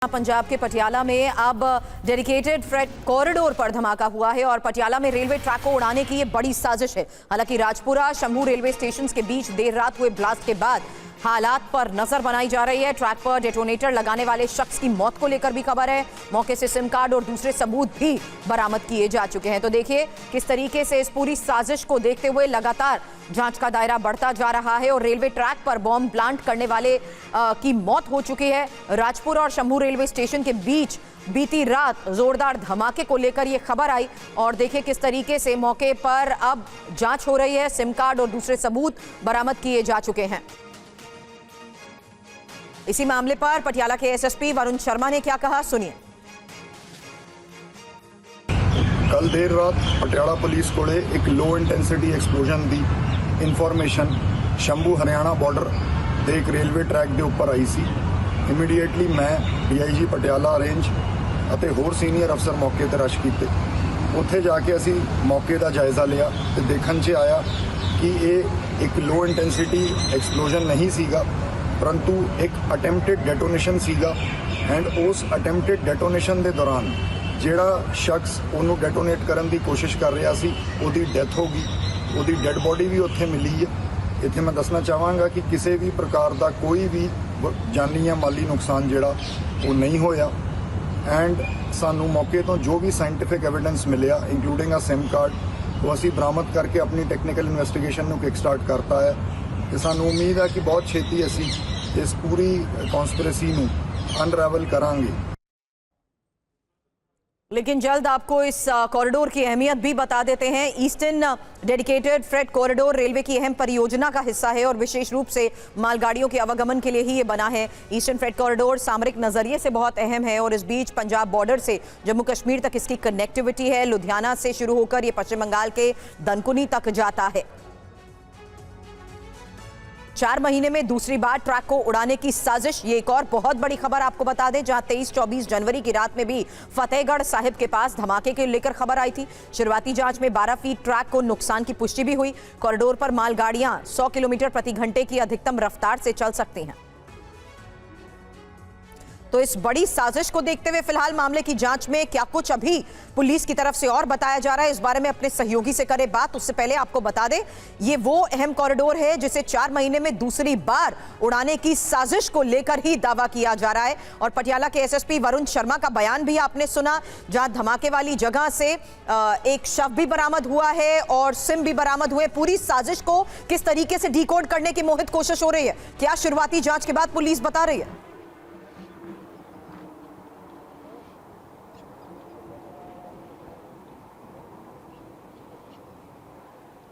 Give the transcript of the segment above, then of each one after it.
पंजाब के पटियाला में अब डेडिकेटेड फ्रेट कॉरिडोर पर धमाका हुआ है और पटियाला में रेलवे ट्रैक को उड़ाने की ये बड़ी साजिश है। हालांकि राजपुरा शंभू रेलवे स्टेशन के बीच देर रात हुए ब्लास्ट के बाद हालात पर नजर बनाई जा रही है। ट्रैक पर डेटोनेटर लगाने वाले शख्स की मौत को लेकर भी खबर है। मौके से सिम कार्ड और दूसरे सबूत भी बरामद किए जा चुके हैं। तो देखिए किस तरीके से इस पूरी साजिश को देखते हुए लगातार जांच का दायरा बढ़ता जा रहा है और रेलवे ट्रैक पर बॉम्ब प्लांट करने वाले की मौत हो चुकी है। राजपुरा और शंभू रेलवे स्टेशन के बीच बीती रात जोरदार धमाके को लेकर यह खबर आई और देखिए किस तरीके से मौके पर अब जांच हो रही है। सिम कार्ड और दूसरे सबूत बरामद किए जा चुके हैं। इसी मामले पर पटियाला के एसएसपी वरुण शर्मा ने क्या कहा, सुनिए। कल देर रात पटियाला पुलिस को एक low intensity explosion the information Shambhu Haryana border ਦੇ एक रेलवे ट्रैक के उपर आई सी। इमीडिएटली मैं डीआईजी पटियाला रेंज ਅਤੇ ਹੋਰ सीनियर अफसर मौके पर रश किए। ਉੱਥੇ जाके असी मौके का जायजा लिया तो देखने 'ਚ आया कि ये एक लो इंटेंसिटी एक्सप्लोजन नहीं सीगा परंतु एक अटैम्प्टेड डेटोनेशन सीगा एंड उस अटैम्प्टेड डेटोनेशन के दौरान ਜਿਹੜਾ शख्स ਉਹਨੂੰ डेटोनेट करने की कोशिश कर रहा सी ਉਹਦੀ डेथ हो गई। ਉਹਦੀ डेड बॉडी भी उत्थे मिली है। इत्थे मैं दसना चाहांगा कि किसी भी प्रकार का कोई भी जानी या माली नुकसान ਜਿਹੜਾ वो नहीं होया एंड सानू मौके तो जो भी साइंटिफिक एविडेंस मिलिया इंक्लूडिंग आ सिम कार्ड वो असी बरामद करके अपनी टैक्नीकल इन्वेस्टिगेशन को किक स्टार्ट करता है। तो सानू उम्मीद है कि बहुत छेती असी इस पूरी कॉन्स्पिरेसी नू अनरैवल करांगे। लेकिन जल्द आपको इस कॉरिडोर की अहमियत भी बता देते हैं। Eastern dedicated freight corridor railway की अहम परियोजना का हिस्सा है और विशेष रूप से मालगाड़ियों के आवागमन के लिए ही ये बना है। ईस्टर्न फ्रेट कॉरिडोर सामरिक नजरिए से बहुत अहम है और इस बीच पंजाब बॉर्डर से जम्मू कश्मीर तक इसकी कनेक्टिविटी है। लुधियाना से शुरू होकर ये पश्चिम बंगाल के दनकुनी तक जाता है। 4 महीने में दूसरी बार ट्रैक को उड़ाने की साजिश, ये एक और बहुत बड़ी खबर आपको बता दें, जहां 23-24 जनवरी की रात में भी फतेहगढ़ साहिब के पास धमाके के लेकर खबर आई थी। शुरुआती जांच में 12 फीट ट्रैक को नुकसान की पुष्टि भी हुई। कॉरिडोर पर मालगाड़ियां 100 किलोमीटर प्रति घंटे की अधिकतम रफ्तार से चल सकती हैं। तो इस बड़ी साजिश को देखते हुए फिलहाल मामले की जांच में क्या कुछ अभी पुलिस की तरफ से और बताया जा रहा है, इस बारे में अपने सहयोगी से करें बात। उससे पहले आपको बता दें ये वो अहम कॉरिडोर है जिसे 4 महीने में दूसरी बार उड़ाने की साजिश को लेकर ही दावा किया जा रहा है। और पटियाला के एसएसपी वरुण शर्मा का बयान भी आपने सुना, जहां धमाके वाली जगह से एक शव भी बरामद हुआ है और सिम भी बरामद हुए। पूरी साजिश को किस तरीके से डिकोड करने की मोहित कोशिश हो रही है, क्या शुरुआती जांच के बाद पुलिस बता रही है?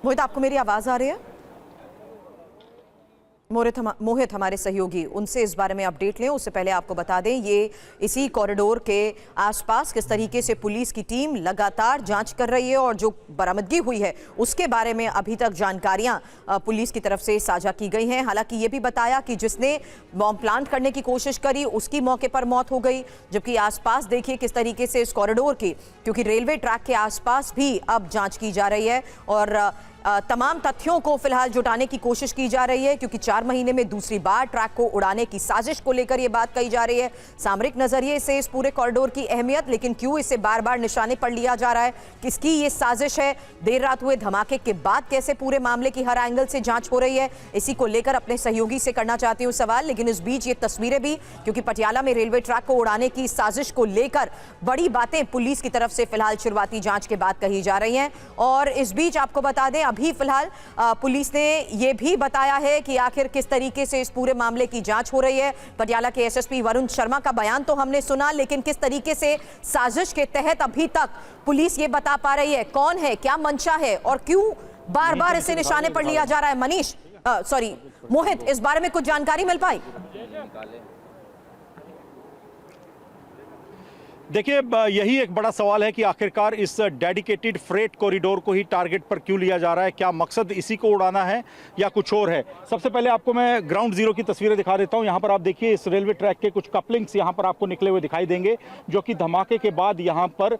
मोहित, आपको मेरी आवाज आ रही है? मोहित हमारे सहयोगी, उनसे इस बारे में अपडेट लें। उससे पहले आपको बता दें ये इसी कॉरिडोर के आसपास किस तरीके से पुलिस की टीम लगातार जांच कर रही है और जो बरामदगी हुई है उसके बारे में अभी तक जानकारियां पुलिस की तरफ से साझा की गई हैं। हालांकि ये भी बताया कि जिसने बॉम्ब प्लांट करने की कोशिश करी उसकी मौके पर मौत हो गई, जबकि आसपास देखिए किस तरीके से इस कॉरिडोर की, क्योंकि रेलवे ट्रैक के आसपास भी अब जाँच की जा रही है और तमाम तथ्यों को फिलहाल जुटाने की कोशिश की जा रही है, क्योंकि 4 महीने में दूसरी बार ट्रैक को उड़ाने की साजिश को लेकर यह बात कही जा रही है। सामरिक नजरिए से इस पूरे कॉरिडोर की अहमियत, लेकिन क्यों इसे बार बार निशाने पर लिया जा रहा है, किसकी ये साजिश है, देर रात हुए धमाके के बाद कैसे पूरे मामले की हर एंगल से जांच हो रही है, इसी को लेकर अपने सहयोगी से करना चाहती हूँ सवाल। लेकिन इस बीच ये तस्वीरें भी, क्योंकि पटियाला में रेलवे ट्रैक को उड़ाने की साजिश को लेकर बड़ी बातें पुलिस की तरफ से फिलहाल शुरुआती जांच के बाद कही जा रही हैं। और इस बीच आपको बता दें अभी फिलहाल पुलिस ने यह भी बताया है कि आखिर किस तरीके से इस पूरे मामले की जांच हो रही है। पटियाला के एसएसपी वरुण शर्मा का बयान तो हमने सुना, लेकिन किस तरीके से साजिश के तहत अभी तक पुलिस ये बता पा रही है, कौन है, क्या मंशा है और क्यों बार बार इसे निशाने पर लिया जा रहा है? मोहित, इस बारे में कुछ जानकारी मिल पाई? देखिए, यही एक बड़ा सवाल है कि आखिरकार इस डेडिकेटेड फ्रेट कॉरिडोर को ही टारगेट पर क्यों लिया जा रहा है। क्या मकसद इसी को उड़ाना है या कुछ और है। सबसे पहले आपको मैं ग्राउंड जीरो की तस्वीरें दिखा देता हूं। यहां पर आप देखिए, इस रेलवे ट्रैक के कुछ कपलिंग्स यहां पर आपको निकले हुए दिखाई देंगे, जो कि धमाके के बाद यहां पर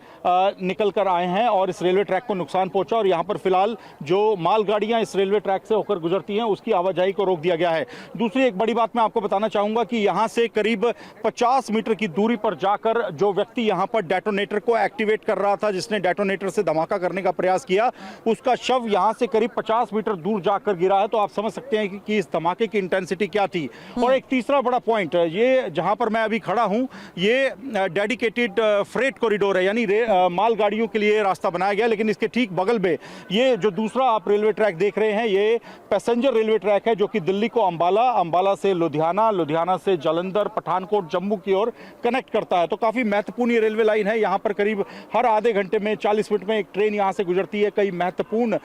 निकल कर आए हैं और इस रेलवे ट्रैक को नुकसान पहुंचा। और यहां पर फिलहाल जो मालगाड़ियां इस रेलवे ट्रैक से होकर गुजरती हैं उसकी आवाजाही को रोक दिया गया है। दूसरी एक बड़ी बात मैं आपको बताना चाहूंगा कि यहां से करीब 50 मीटर की दूरी पर जाकर जो व्यक्ति यहां पर डेटोनेटर को एक्टिवेट कर रहा था, जिसने डेटोनेटर से धमाका करने का प्रयास किया, उसका शव यहां से करीब 50 मीटर दूर जाकर गिरा है। तो आप समझ सकते हैं कि इस धमाके की इंटेंसिटी क्या थी। और एक तीसरा बड़ा पॉइंट, ये जहां पर मैं अभी खड़ा हूं, ये डेडिकेटेड फ्रेट कॉरिडोर है, यानी मालगाड़ियों के लिए रास्ता बनाया गया। लेकिन इसके ठीक बगल में ये जो दूसरा आप रेलवे ट्रैक देख रहे हैं, ये पैसेंजर रेलवे ट्रैक है, जो कि दिल्ली को अंबाला, अंबाला से लुधियाना, लुधियाना से जालंधर, पठानकोट, जम्मू की ओर कनेक्ट करता है। तो काफी महत्वपूर्ण ये रेलवे लाइन है। यहाँ पर करीब हर आधे घंटे में 40 मिनट में एक ट्रेन यहाँ से गुजरती है। कई महत्वपूर्ण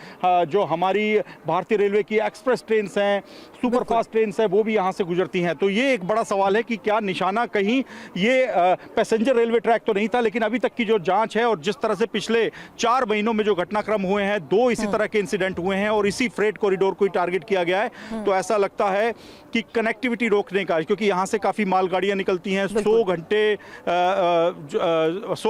जो हमारी भारतीय रेलवे की एक्सप्रेस ट्रेन हैं, सुपरफास्ट ट्रेन है, वो भी यहाँ से गुजरती हैं। तो ये एक बड़ा सवाल है कि क्या निशाना कहीं ये पैसेंजर रेलवे ट्रैक तो नहीं था। लेकिन अभी तक की जो जांच है और जिस तरह से पिछले 4 महीनों में जो घटनाक्रम हुए हैं, 2 इसी तरह के इंसिडेंट हुए हैं और इसी फ्रेट कॉरिडोर को ही टारगेट किया गया है। तो ऐसा लगता है कि कनेक्टिविटी रोकने का, क्योंकि यहाँ से काफी मालगाड़ियां निकलती हैं, 100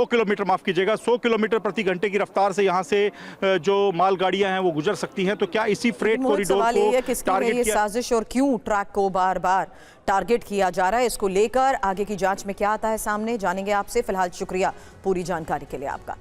किलोमीटर, माफ कीजिएगा, 100 किलोमीटर प्रति घंटे की रफ्तार से यहाँ से जो मालगाड़ियां हैं वो गुजर सकती हैं। तो क्या इसी फ्रेट कॉरिडोर को टारगेट किया? साजिश और क्यों ट्रैक को बार बार टारगेट किया जा रहा है, इसको लेकर आगे की जांच में क्या आता है सामने, जानेंगे आपसे। फिलहाल शुक्रिया पूरी जानकारी के लिए आपका।